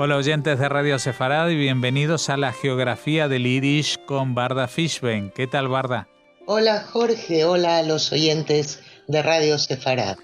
Hola oyentes de Radio Sefarad y bienvenidos a la Geografía del Yiddish con Barda Fishbein. ¿Qué tal, Barda? Hola Jorge, hola a los oyentes de Radio Sefarad.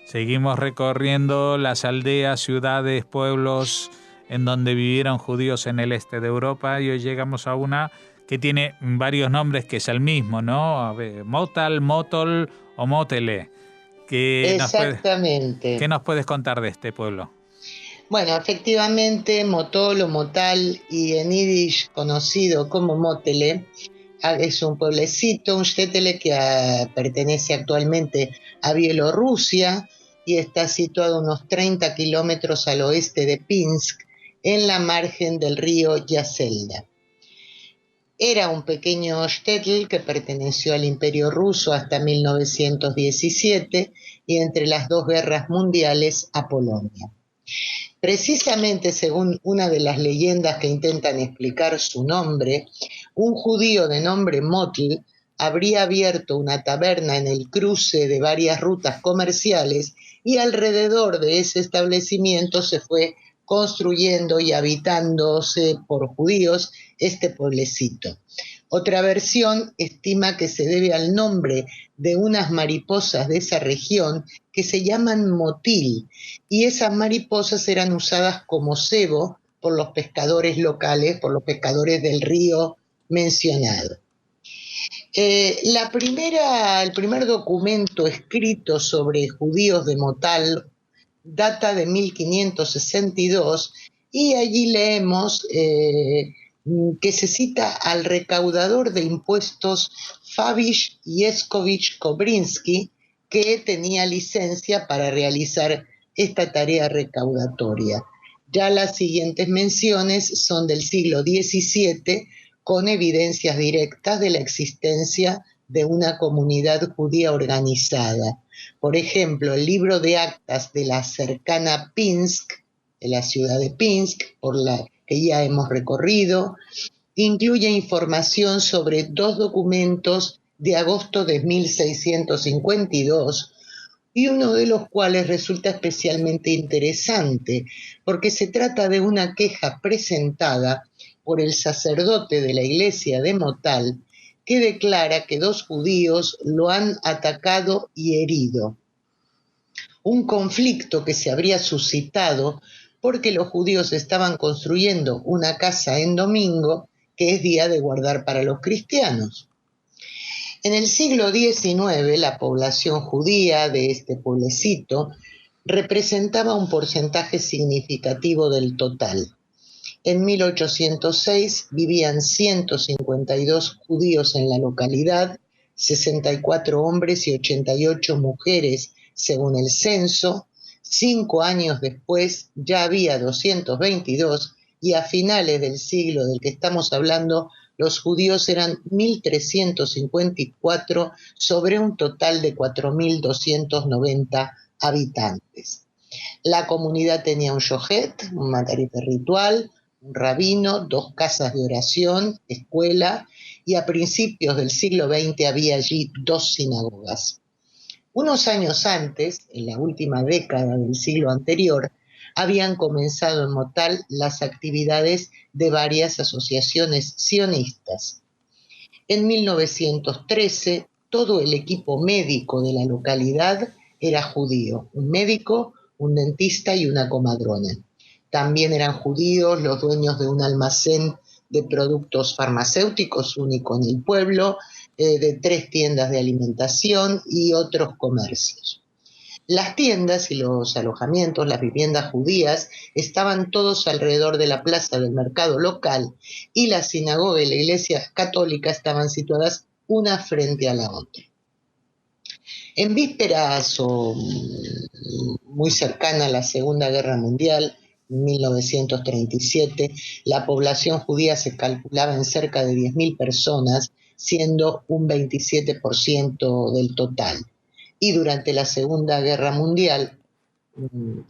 Seguimos recorriendo las aldeas, ciudades, pueblos en donde vivieron judíos en el este de Europa y hoy llegamos a una que tiene varios nombres que es el mismo, ¿no? A ver, Motal, Motol o Motele. Exactamente. ¿Qué nos puedes contar de este pueblo? Bueno, efectivamente, Motol o Motal y en Yiddish conocido como Motele es un pueblecito, un shtetl que pertenece actualmente a Bielorrusia y está situado a unos 30 kilómetros al oeste de Pinsk, en la margen del río Yaselda. Era un pequeño shtetl que perteneció al Imperio Ruso hasta 1917 y entre las dos guerras mundiales a Polonia. Precisamente según una de las leyendas que intentan explicar su nombre, un judío de nombre Motl habría abierto una taberna en el cruce de varias rutas comerciales y alrededor de ese establecimiento se fue construyendo y habitándose por judíos este pueblecito. Otra versión estima que se debe al nombre de unas mariposas de esa región que se llaman motil, y esas mariposas eran usadas como cebo por los pescadores locales, por los pescadores del río mencionado. El primer documento escrito sobre judíos de Motal data de 1562 y allí leemos que se cita al recaudador de impuestos Fabish Yeskovich Kobrinsky, que tenía licencia para realizar esta tarea recaudatoria. Ya las siguientes menciones son del siglo XVII, con evidencias directas de la existencia de una comunidad judía organizada. Por ejemplo, el libro de actas de la cercana Pinsk, de la ciudad de Pinsk, por la que ya hemos recorrido, incluye información sobre dos documentos de agosto de 1652, y uno de los cuales resulta especialmente interesante, porque se trata de una queja presentada por el sacerdote de la iglesia de Motal, que declara que dos judíos lo han atacado y herido. Un conflicto que se habría suscitado porque los judíos estaban construyendo una casa en domingo, que es día de guardar para los cristianos. En el siglo XIX, la población judía de este pueblecito representaba un porcentaje significativo del total. En 1806 vivían 152 judíos en la localidad, 64 hombres y 88 mujeres según el censo. 5 años después ya había 222 y a finales del siglo del que estamos hablando, los judíos eran 1.354 sobre un total de 4.290 habitantes. La comunidad tenía un yohet, un matarife ritual, un rabino, 2 casas de oración, escuela, y a principios del siglo XX había allí 2 sinagogas. Unos años antes, en la última década del siglo anterior, habían comenzado en Motal las actividades de varias asociaciones sionistas. En 1913, todo el equipo médico de la localidad era judío, un médico, un dentista y una comadrona. También eran judíos los dueños de un almacén de productos farmacéuticos único en el pueblo, de 3 tiendas de alimentación y otros comercios. Las tiendas y los alojamientos, las viviendas judías, estaban todos alrededor de la plaza del mercado local y la sinagoga y la iglesia católica estaban situadas una frente a la otra. En vísperas o muy cercana a la Segunda Guerra Mundial, en 1937, la población judía se calculaba en cerca de 10.000 personas, siendo un 27% del total. Y durante la Segunda Guerra Mundial,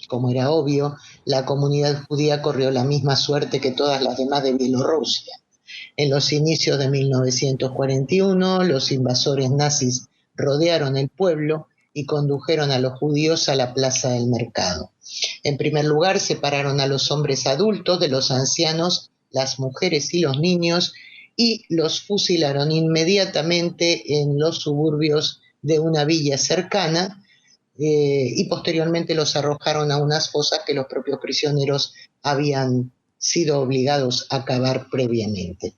como era obvio, la comunidad judía corrió la misma suerte que todas las demás de Bielorrusia. En los inicios de 1941, los invasores nazis rodearon el pueblo y condujeron a los judíos a la plaza del mercado. En primer lugar, separaron a los hombres adultos de los ancianos, las mujeres y los niños, y los fusilaron inmediatamente en los suburbios de una villa cercana, y posteriormente los arrojaron a unas fosas que los propios prisioneros habían sido obligados a cavar previamente.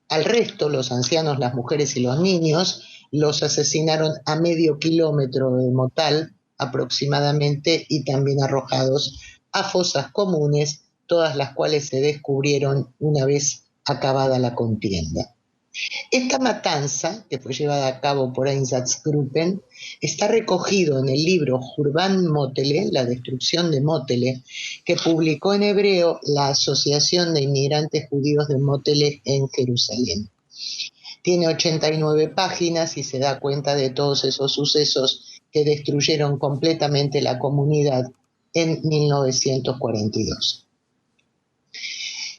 Al resto, los ancianos, las mujeres y los niños, los asesinaron a medio kilómetro de Motal aproximadamente y también arrojados a fosas comunes, todas las cuales se descubrieron una vez acabada la contienda. Esta matanza, que fue llevada a cabo por Einsatzgruppen, está recogido en el libro Hurban Motele, La destrucción de Motele, que publicó en hebreo la Asociación de Inmigrantes Judíos de Motele en Jerusalén. Tiene 89 páginas y se da cuenta de todos esos sucesos que destruyeron completamente la comunidad en 1942.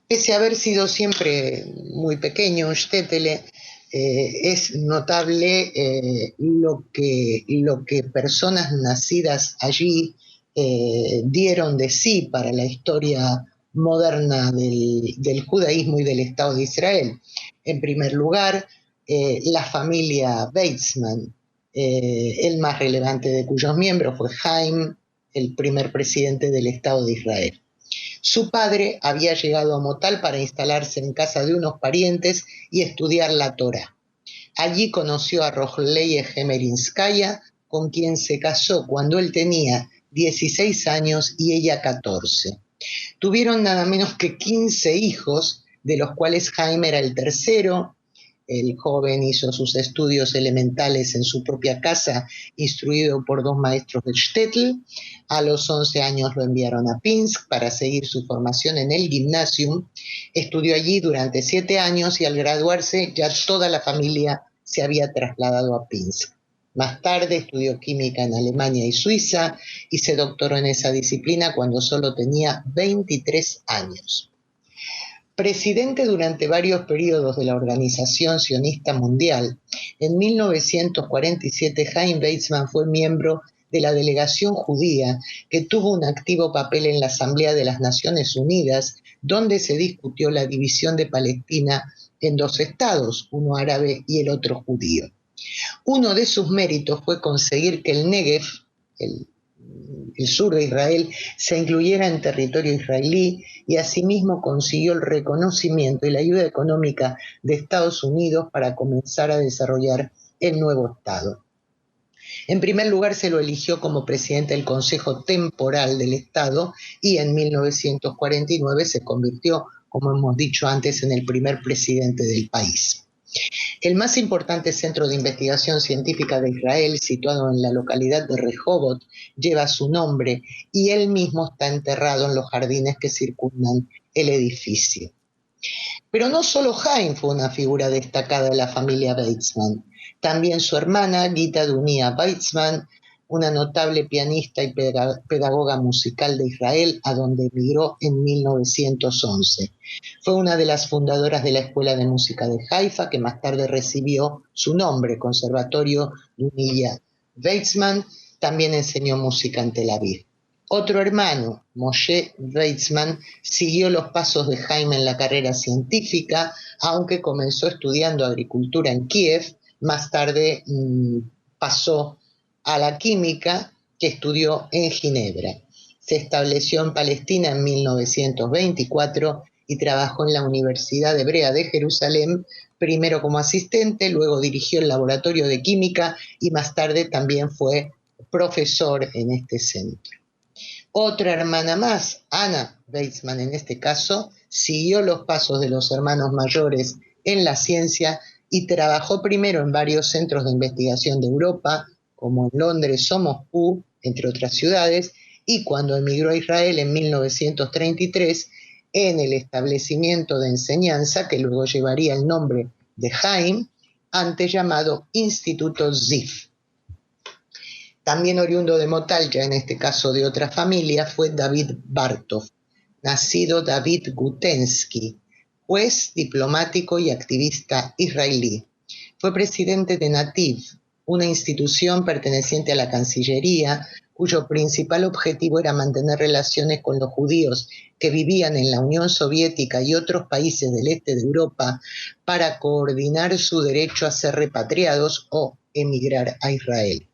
Pese a haber sido siempre muy pequeño, Štětele, es notable lo que personas nacidas allí dieron de sí para la historia moderna del judaísmo y del Estado de Israel. En primer lugar, la familia Weizmann, el más relevante de cuyos miembros fue Haim, el primer presidente del Estado de Israel. Su padre había llegado a Motal para instalarse en casa de unos parientes y estudiar la Torá. Allí conoció a Rohleye Gemerinskaya, con quien se casó cuando él tenía 16 años y ella 14. Tuvieron nada menos que 15 hijos, de los cuales Jaime era el tercero. El joven hizo sus estudios elementales en su propia casa, instruido por 2 maestros de Shtetl. A los 11 años lo enviaron a Pinsk para seguir su formación en el Gymnasium. Estudió allí durante 7 años y al graduarse ya toda la familia se había trasladado a Pinsk. Más tarde estudió química en Alemania y Suiza y se doctoró en esa disciplina cuando solo tenía 23 años. Presidente durante varios periodos de la Organización Sionista Mundial, en 1947 Chaim Weizmann fue miembro de la delegación judía que tuvo un activo papel en la Asamblea de las Naciones Unidas, donde se discutió la división de Palestina en 2 estados, uno árabe y el otro judío. Uno de sus méritos fue conseguir que el Negev, el sur de Israel, se incluyera en territorio israelí y asimismo consiguió el reconocimiento y la ayuda económica de Estados Unidos para comenzar a desarrollar el nuevo Estado. En primer lugar, se lo eligió como presidente del Consejo Temporal del Estado y en 1949 se convirtió, como hemos dicho antes, en el primer presidente del país. El más importante centro de investigación científica de Israel, situado en la localidad de Rehovot, lleva su nombre y él mismo está enterrado en los jardines que circundan el edificio. Pero no solo Haim fue una figura destacada de la familia Weizmann, también su hermana Gita Dunia Weizmann, una notable pianista y pedagoga musical de Israel, a donde emigró en 1911. Fue una de las fundadoras de la Escuela de Música de Haifa, que más tarde recibió su nombre, Conservatorio Dunia Weizmann. También enseñó música en Tel Aviv. Otro hermano, Moshe Weizmann, siguió los pasos de Jaime en la carrera científica, aunque comenzó estudiando agricultura en Kiev. Más tarde pasó a la química, que estudió en Ginebra. Se estableció en Palestina en 1924 y trabajó en la Universidad Hebrea de Jerusalén, primero como asistente, luego dirigió el laboratorio de química y más tarde también fue profesor en este centro. Otra hermana más, Anna Weizmann en este caso, siguió los pasos de los hermanos mayores en la ciencia y trabajó primero en varios centros de investigación de Europa, como en Londres o Moscú, entre otras ciudades, y cuando emigró a Israel en 1933, en el establecimiento de enseñanza que luego llevaría el nombre de Haim, antes llamado Instituto Zif. También oriundo de Motal, ya en este caso de otra familia, fue David Bartov, nacido David Gutensky, juez, diplomático y activista israelí. Fue presidente de Nativ, una institución perteneciente a la Cancillería, cuyo principal objetivo era mantener relaciones con los judíos que vivían en la Unión Soviética y otros países del este de Europa para coordinar su derecho a ser repatriados o emigrar a Israel.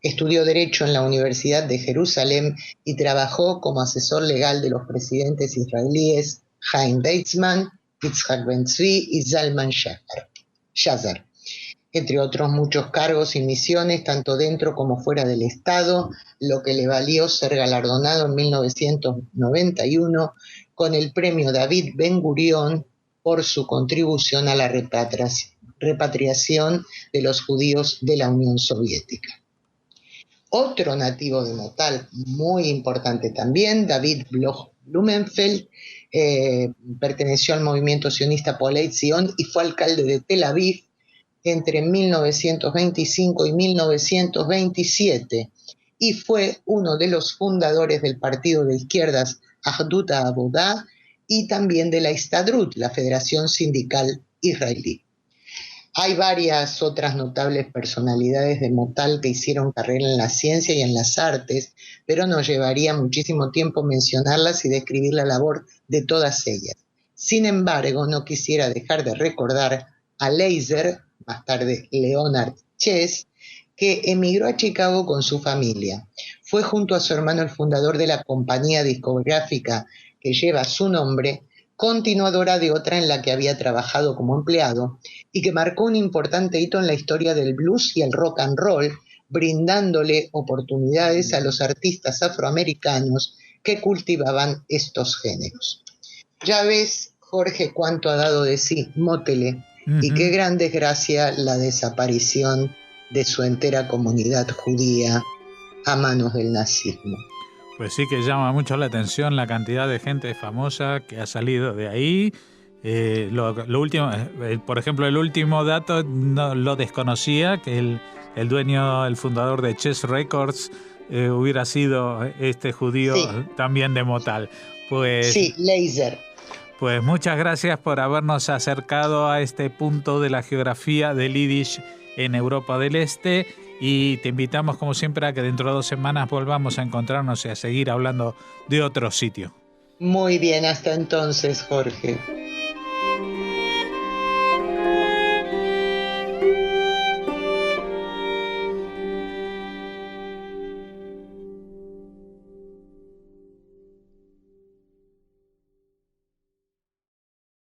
Estudió Derecho en la Universidad de Jerusalén y trabajó como asesor legal de los presidentes israelíes Chaim Weizmann, Yitzhak Ben-Zvi y Zalman Shazar, entre otros muchos cargos y misiones, tanto dentro como fuera del Estado, lo que le valió ser galardonado en 1991 con el premio David Ben-Gurión por su contribución a la repatriación de los judíos de la Unión Soviética. Otro nativo de Motal, muy importante también, David Bloch Blumenfeld, perteneció al movimiento sionista Poalei Zion y fue alcalde de Tel Aviv entre 1925 y 1927 y fue uno de los fundadores del partido de izquierdas Ahdut HaAvodah y también de la Histadrut, la Federación Sindical Israelí. Hay varias otras notables personalidades de Motal que hicieron carrera en la ciencia y en las artes, pero nos llevaría muchísimo tiempo mencionarlas y describir la labor de todas ellas. Sin embargo, no quisiera dejar de recordar a Leiser, más tarde Leonard Chess, que emigró a Chicago con su familia. Fue junto a su hermano el fundador de la compañía discográfica que lleva su nombre, continuadora de otra en la que había trabajado como empleado y que marcó un importante hito en la historia del blues y el rock and roll, brindándole oportunidades a los artistas afroamericanos que cultivaban estos géneros. Ya ves, Jorge, cuánto ha dado de sí Motley y qué gran desgracia la desaparición de su entera comunidad judía a manos del nazismo. Pues sí que llama mucho la atención la cantidad de gente famosa que ha salido de ahí. Lo último, por ejemplo, el último dato no lo desconocía, que el dueño, el fundador de Chess Records hubiera sido este judío, sí, también de Motal. Pues, sí, Leiser. Pues muchas gracias por habernos acercado a este punto de la geografía del Yiddish en Europa del Este. Y te invitamos, como siempre, a que dentro de 2 semanas volvamos a encontrarnos y a seguir hablando de otro sitio. Muy bien, hasta entonces, Jorge.